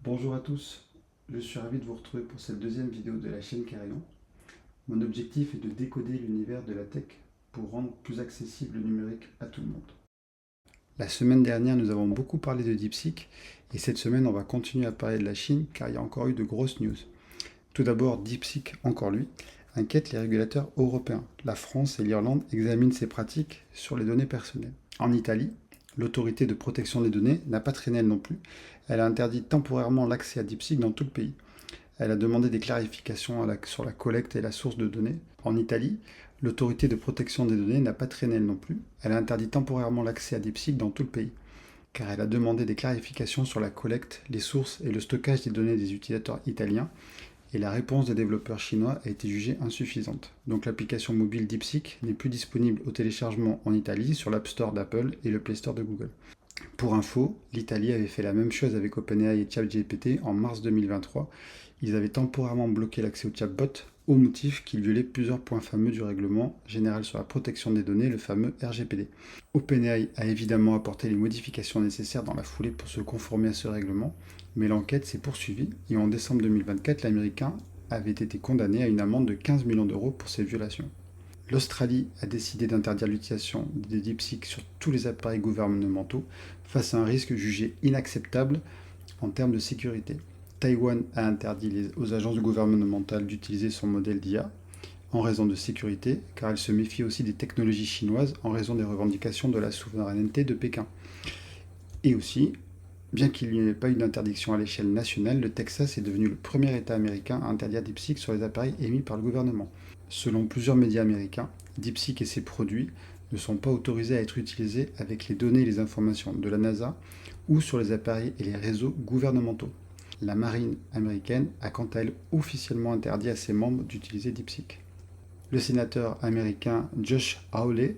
Bonjour à tous, je suis ravi de vous retrouver pour cette deuxième vidéo de la chaîne Carillon. Mon objectif est de décoder l'univers de la tech pour rendre plus accessible le numérique à tout le monde. La semaine dernière, nous avons beaucoup parlé de DeepSeek et cette semaine, on va continuer à parler de la Chine car il y a encore eu de grosses news. Tout d'abord, DeepSeek, encore lui, inquiète les régulateurs européens. La France et l'Irlande examinent ces pratiques sur les données personnelles. En Italie, l'autorité de protection des données n'a pas traîné elle non plus. Elle a interdit temporairement l'accès à DeepSeek dans tout le pays. Elle a demandé des clarifications sur la collecte et la source de données. En Italie, l'autorité de protection des données n'a pas traîné elle non plus. Elle a interdit temporairement l'accès à DeepSeek dans tout le pays, car elle a demandé des clarifications sur la collecte, les sources et le stockage des données des utilisateurs italiens, et la réponse des développeurs chinois a été jugée insuffisante. Donc l'application mobile DeepSeek n'est plus disponible au téléchargement en Italie sur l'App Store d'Apple et le Play Store de Google. Pour info, l'Italie avait fait la même chose avec OpenAI et ChatGPT en mars 2023. Ils avaient temporairement bloqué l'accès au chatbot au motif qu'il violait plusieurs points fameux du règlement général sur la protection des données, le fameux RGPD. OpenAI a évidemment apporté les modifications nécessaires dans la foulée pour se conformer à ce règlement, mais l'enquête s'est poursuivie et en décembre 2024, l'Américain avait été condamné à une amende de 15 millions d'euros pour ces violations. L'Australie a décidé d'interdire l'utilisation des DeepSeek sur tous les appareils gouvernementaux face à un risque jugé inacceptable en termes de sécurité. Taïwan a interdit aux agences gouvernementales d'utiliser son modèle d'IA en raison de sécurité, car elle se méfie aussi des technologies chinoises en raison des revendications de la souveraineté de Pékin. Et aussi, bien qu'il n'y ait pas eu d'interdiction à l'échelle nationale, le Texas est devenu le premier État américain à interdire DeepSeek sur les appareils émis par le gouvernement. Selon plusieurs médias américains, DeepSeek et ses produits ne sont pas autorisés à être utilisés avec les données et les informations de la NASA ou sur les appareils et les réseaux gouvernementaux. La marine américaine a quant à elle officiellement interdit à ses membres d'utiliser DeepSeek. Le sénateur américain Josh Hawley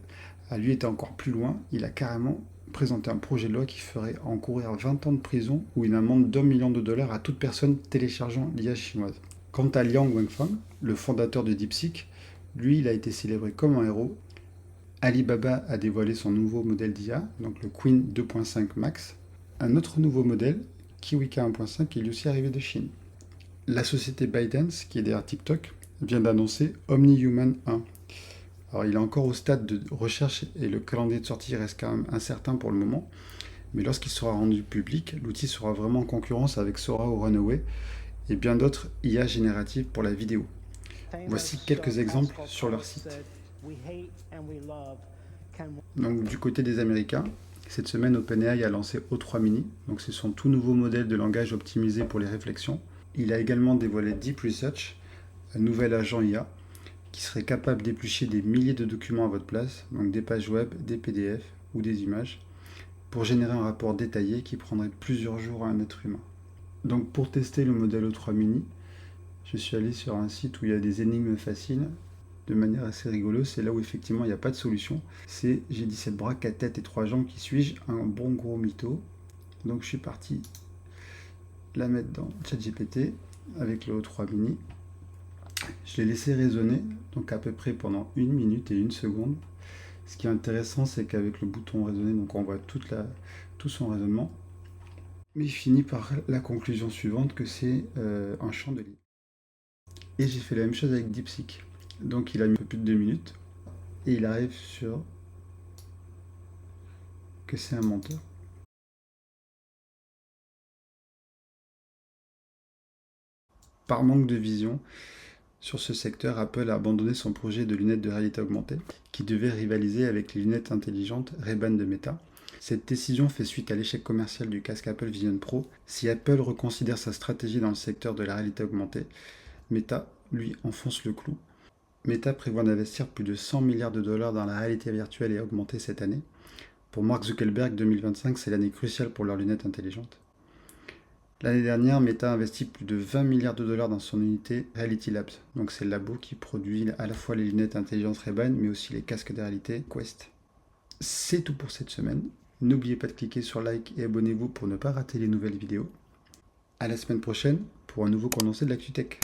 a lui été encore plus loin, il a carrément présenté un projet de loi qui ferait encourir 20 ans de prison ou une amende d'1 million de dollars à toute personne téléchargeant l'IA chinoise. Quant à Liang Wenfeng, le fondateur de DeepSeek, lui, il a été célébré comme un héros. Alibaba a dévoilé son nouveau modèle d'IA, donc le Queen 2.5 Max. Un autre nouveau modèle, KiWiKa 1.5, est lui aussi arrivé de Chine. La société ByteDance, qui est derrière TikTok, vient d'annoncer OmniHuman 1. Alors il est encore au stade de recherche et le calendrier de sortie reste quand même incertain pour le moment, mais lorsqu'il sera rendu public, l'outil sera vraiment en concurrence avec Sora ou Runway et bien d'autres IA génératives pour la vidéo. Voici quelques exemples sur leur site. Donc du côté des Américains, cette semaine OpenAI a lancé O3 Mini, donc c'est son tout nouveau modèle de langage optimisé pour les réflexions. Il a également dévoilé Deep Research, un nouvel agent IA, qui serait capable d'éplucher des milliers de documents à votre place, donc des pages web, des PDF ou des images, pour générer un rapport détaillé qui prendrait plusieurs jours à un être humain. Donc pour tester le modèle O3 Mini, je suis allé sur un site où il y a des énigmes faciles, de manière assez rigolosa. C'est là où effectivement il n'y a pas de solution. C'est j'ai 17 bras, 4 têtes et 3 jambes, qui suis-je? Un bon gros mytho. Donc je suis parti la mettre dans ChatGPT avec le O3 Mini. Je l'ai laissé résonner, donc à peu près pendant 1 minute et 1 seconde. Ce qui est intéressant, c'est qu'avec le bouton raisonner, donc on voit tout son raisonnement. Mais il finit par la conclusion suivante que c'est un champ de libre. Et j'ai fait la même chose avec DeepSeek. Donc il a mis un peu plus de 2 minutes. Et il arrive sur que c'est un menteur. Par manque de vision sur ce secteur, Apple a abandonné son projet de lunettes de réalité augmentée qui devait rivaliser avec les lunettes intelligentes Ray-Ban de Meta. Cette décision fait suite à l'échec commercial du casque Apple Vision Pro. Si Apple reconsidère sa stratégie dans le secteur de la réalité augmentée, Meta, lui, enfonce le clou. Meta prévoit d'investir plus de 100 milliards de dollars dans la réalité virtuelle et augmentée cette année. Pour Mark Zuckerberg, 2025, c'est l'année cruciale pour leurs lunettes intelligentes. L'année dernière, Meta a investi plus de 20 milliards de dollars dans son unité Reality Labs. Donc c'est le labo qui produit à la fois les lunettes intelligentes Ray-Ban, mais aussi les casques de réalité Quest. C'est tout pour cette semaine. N'oubliez pas de cliquer sur like et abonnez-vous pour ne pas rater les nouvelles vidéos. À la semaine prochaine pour un nouveau condensé de l'actu tech.